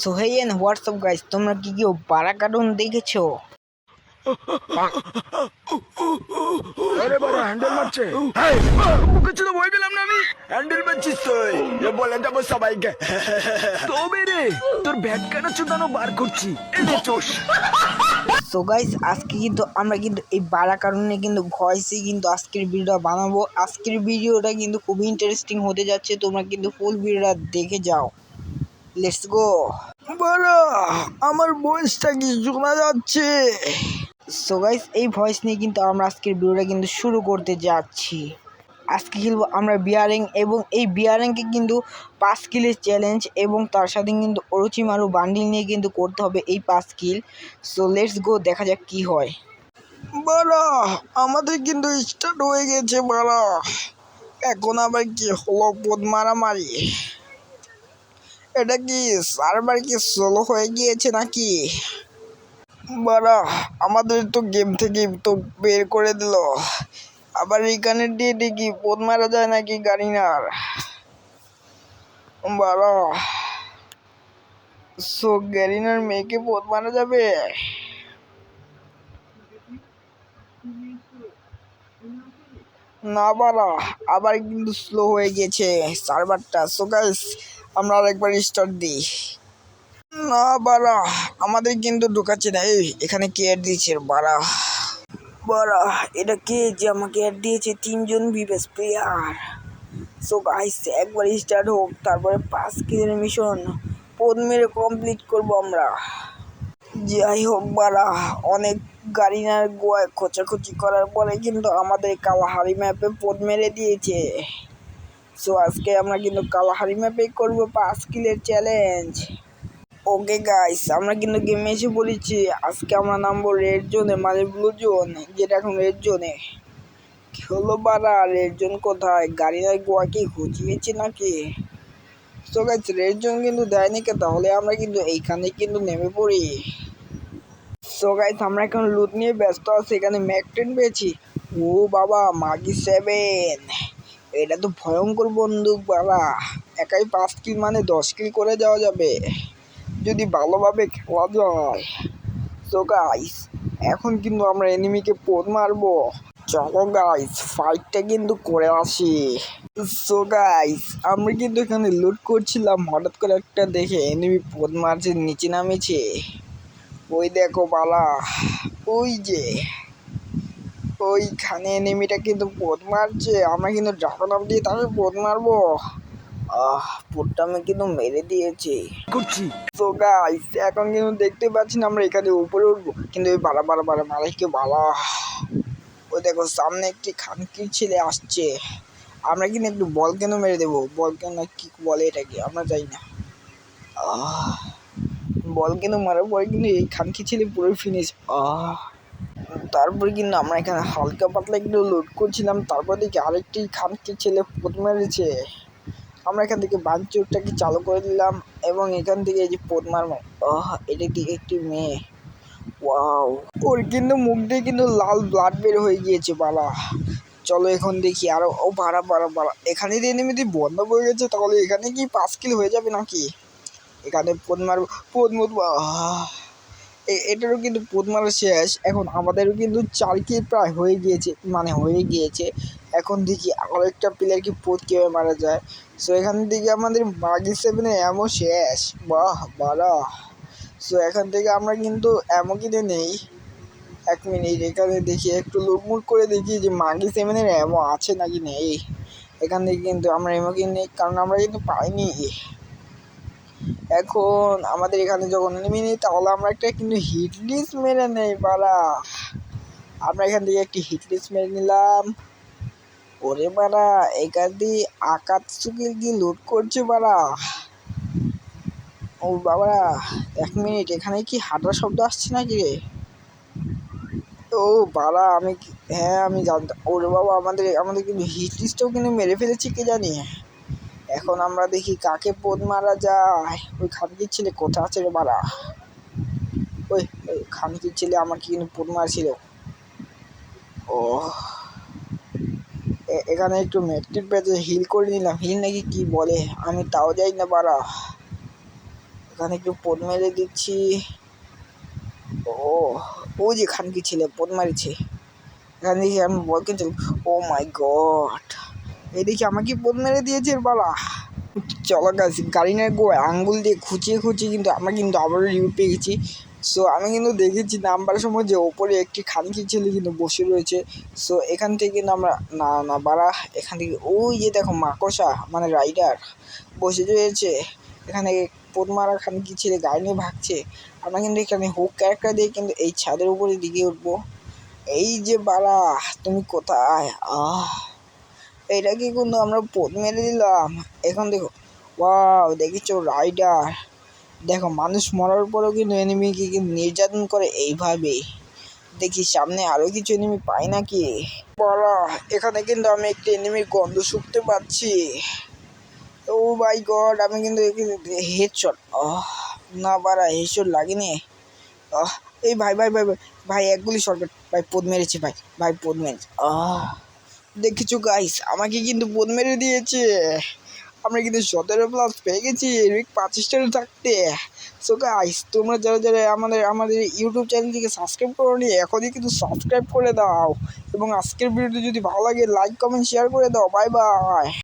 So hey and what's up guys, তোমরা কি কেউ বারা কার্টুন দেখেছো? আরে বাড়া হ্যান্ডেল মারছে। হেই, বুকে ছিল ভয় পেলাম না আমি। হ্যান্ডেল মারছিস তুই, এ বলে যাবো সবাইকে। তবে রে তোর ব্যাট কাটা চুদানো বার করছি, এনে চোষ। সো গাইস, আজকে কিন্তু আমরা কিন্তু এই বারা কার্টুনে কিন্তু ভয়েসে কিন্তু আজকের ভিডিওটা বানাবো। আজকের ভিডিওটা কিন্তু খুবই ইন্টারেস্টিং হতে যাচ্ছে, তোমরা কিন্তু ফুল ভিডিওটা দেখে যাও। Let's go. বাড়া আমার ভয়েসটা কি শোনা যাচ্ছে? সো গাইস, এই ভয়েস নিয়ে কিন্তু আমরা আজকের ভিডিওটা কিন্তু শুরু করতে যাচ্ছি। আজকে খেলবো আমরা বিয়ারিং, এবং এই বিয়ারিংকে কিন্তু 5 কিলের চ্যালেঞ্জ, এবং তার সাথে কিন্তু অরুচিমারু বান্ডিল নিয়ে কিন্তু করতে হবে এই 5 কিল। সো লেটস গো, দেখা যাক কি হয়। বাড়া আমাদের কিন্তু স্টার্ট হয়ে গেছে বাড়া। এখন আবার কি হলো পদ মারামারি? এটা কি সার্ভার কি স্লো হয়ে গিয়েছে নাকি? বাড়া আমাদের তো গেম থেকে তো বের করে দিল। আবার এখানে দিয়ে দেখি পদ মারা যায় নাকি গাড়িনার। বাড়া সো গ্যারিনার মেয়েকে পদ মারা যাবে? না বাড়া, আবার কিন্তু স্লো হয়ে গেছে সার্ভারটা। সো গাইস, আমরা আরেকবার স্টার্ট দিই। না বাড়া, আমাদের কিন্তু ঢোকাচ্ছে না। এই এখানে কে অ্যাড দিয়েছে বাড়া? বাড়া এটা কে যে আমাকে অ্যাড দিয়েছে? 3জন ভিভেস প্লেয়ার। সো গাইস, একবার স্টার্ট হোক, তারপরে 5 কিলের মিশন পদ মেরে কমপ্লিট করবো আমরা। যাই হোক বাড়া, অনেক গাড়িনার গোয়ায় খোঁচাখুচি করার পরে কিন্তু আমাদের কালাহারি ম্যাপে পদ মেরে দিয়েছে। সো আজকে আমরা কিন্তু কালাহারি ম্যাপে করবো 5 কিলের চ্যালেঞ্জ। ওকে গাইস, আমরা কিন্তু গেমে এসে বলেছি। আজকে আমরা নামবো রেড জোনে, মানে ব্লু জোন, যেটা এখন রেড জোনে। কি হলো বাড়া, রেড জোন কোথায়? গাড়িনার গোয়া কি খুঁজিয়েছে নাকি? সো গাইস, রেড জোন কিন্তু দেয়নি কে, তাহলে আমরা কিন্তু এইখানে কিন্তু নেমে পড়ি। সো গাইস, আমরা এখন লুট নিয়ে ব্যস্ত আছি। এখানে ম্যাক 10 পেয়েছি। ও বাবা, মাগি 7, এটা তো ভয়ঙ্কর বন্দুক বাবা। একাই 5 কিল মানে 10 কিল করে যাওয়া যাবে যদি ভালোভাবে খেলা যায়। সো গাইস, এখন কিন্তু আমরা এনিমিকে পদ মারবো। চলো গাইস, ফাইটটা কিন্তু করে আসি। সো গাইস, আমরা কিন্তু এখানে লুট করছিলাম, হঠাৎ করে একটা দেখে এনিমি পদ মারছে, নিচে নামেছে। ওই দেখো বালা, ওই যে ওইখানে এনিমিটা কিন্তু পদ মারছে। আমরা কিন্তু ড্রাগন আপ দিয়ে তাকে পদ মারবো। পোটটা আমি কিন্তু মেরে দিয়েছি করছি। তো গাইস, এখন কিন্তু দেখতে পাচ্ছি না আমরা এখানে উপরে উঠবো, কিন্তু ওই বাড়া বাড়া বাড়া মারাইকে বালা। ওই দেখো সামনে একটি খানকির ছেলে আসছে। আমরা কিন্তু একটু বল কেন মেরে দেবো। বল কেন কি বলে এটাকে আমরা যাই না। বল কেন মারার পরে কিন্তু এই খানকি ছেলে পুরো ফিনিশ। তারপরে কিন্তু আমরা এখানে হালকা পাতলা একটু লোড করছিলাম, তারপর দেখি আরেকটি খানকি ছেলে পদ মেরেছে। আমরা এখান থেকে বাঞ্চুরটাকে চালু করে দিলাম, এবং এখান থেকে এই যে পদ মারবো। এটা একটি মেয়ে। ওয়াও, ওর কিন্তু মুখ দিয়ে কিন্তু লাল ব্লাড বের হয়ে গিয়েছে বালা। চলো এখন দেখি আরো। ও বাড়া বাড়া বাড়া, এখানে দিয়ে নেমে বন্ধ হয়ে গেছে, তাহলে এখানে কি 5 কিল হয়ে যাবে নাকি? এখানে পদ মারবো, পদ মরবো। এটারও কিন্তু পদ মারা শেষ। এখন আমাদেরও কিন্তু 4 কিল প্রায় হয়ে গিয়েছে, মানে হয়ে গিয়েছে। এখন দেখি আরো একটা প্লেয়ারকে পদ কীভাবে মারা যায়। সো এখান থেকে আমাদের মাগি 7-এর অ্যামো শেষ। বাহ বাড়া। সো এখান থেকে আমরা কিন্তু অ্যামো কিনে নেই। 1 মিনিট, এখানে দেখি একটু লুটমুট করে দেখি যে মাগি 7-এর অ্যামো আছে নাকি নেই। এখান থেকে কিন্তু আমরা অ্যামো কিনে নিই, কারণ আমরা কিন্তু পাইনি। এখন আমাদের এখানে যখন এনিমি নেই, তাহলে আমরা একটা কিন্তু হিটলিস মেরে নেই বাড়া। আমরা এখান থেকে একটি হিটলিস মেরে নিলাম। ওরে বাড়া, এখান দিয়ে আকাতসুকি কি লুট করছে বাড়া। ও বাবা, 1 মিনিট, এখানে কি হাঁটার শব্দ আসছে নাকি রে? ও বাড়া, হ্যাঁ আমি জানতাম। ওরে বাবা, আমাদের কিন্তু হিটলিস্টটাও কিন্তু মেরে ফেলেছি কে জানি। এখন আমরা দেখি কাকে পদ মারা যায়। ওই খানকির ছেলে কোথায় আছে রে বাড়া? ওই খানকির ছেলে আমাকে কিন্তু পদ মারছিল। ও এখানে একটু মেট্রিক পেতে হিল করে নিলাম। হিল নাকি কি বলে আমি তাও যাই না বাড়া। এখানে একটু পোদ মেরে দিচ্ছি। ও ও যে খানকি ছেলে পোদ মারিছে। এখানে দেখি আমি বল কিনতে, ও মাই গড, এদিকে আমাকে পোদ মেরে দিয়েছে বালা। চলো গাছ গাড়ি না গো আঙ্গুল দিয়ে খুঁচিয়ে খুঁচিয়ে কিন্তু আমরা কিন্তু আবারও রিভিউ পেয়ে গেছি। সো আমি কিন্তু দেখেছি নাম্বার সময় যে ওপরে একটি খানকি ছেলে কিন্তু বসে রয়েছে। সো এখান থেকে কিন্তু আমরা না না বাড়া, এখান থেকে ওই যে দেখো মাকড়সা মানে রাইডার বসে রয়েছে। এখানে পোদ মারা খানকি ছেলে গাড়ি নিয়ে ভাগছে। আমরা কিন্তু এখানে হুক ক্যারেক্টার দিয়ে কিন্তু এই ছাদের উপরে দিকে উঠবো। এই যে বাড়া, তুমি কোথায়? এইটাকে কিন্তু আমরা পোদ মেরে দিলাম। এখন দেখো, ওয়াও দেখেছো রাইডার, দেখো মানুষ মরার পরেও কিন্তু এনিমিকে কিন্তু নির্যাতন করে এইভাবেই। দেখি সামনে আরো কিছু এনিমি পাই নাকি। বাড়া, এখানে কিন্তু আমি একটি এনিমির গন্ধ শুকতে পাচ্ছি। ও মাই গড, আমি কিন্তু হেডশট, না বাড়া হেডশট লাগেনি। এই ভাই ভাই ভাই ভাই ভাই এক গুলি শর্টকাট ভাই পোদ মেরেছে, ভাই ভাই পোদ মেরেছে। দেখেছো গাইস, আমাকে কিন্তু পোদ মেরে দিয়েছে। আমরা কিন্তু 17+ পেয়ে গেছি রিক 25 স্টারে থাকতে। সো গাইস, তোমরা যারা যারা আমাদের ইউটিউব চ্যানেলটিকে সাবস্ক্রাইব করোনি এখনই কিন্তু সাবস্ক্রাইব করে দাও, এবং আজকের ভিডিওটি যদি ভালো লাগে লাইক কমেন্ট শেয়ার করে দাও। Bye bye.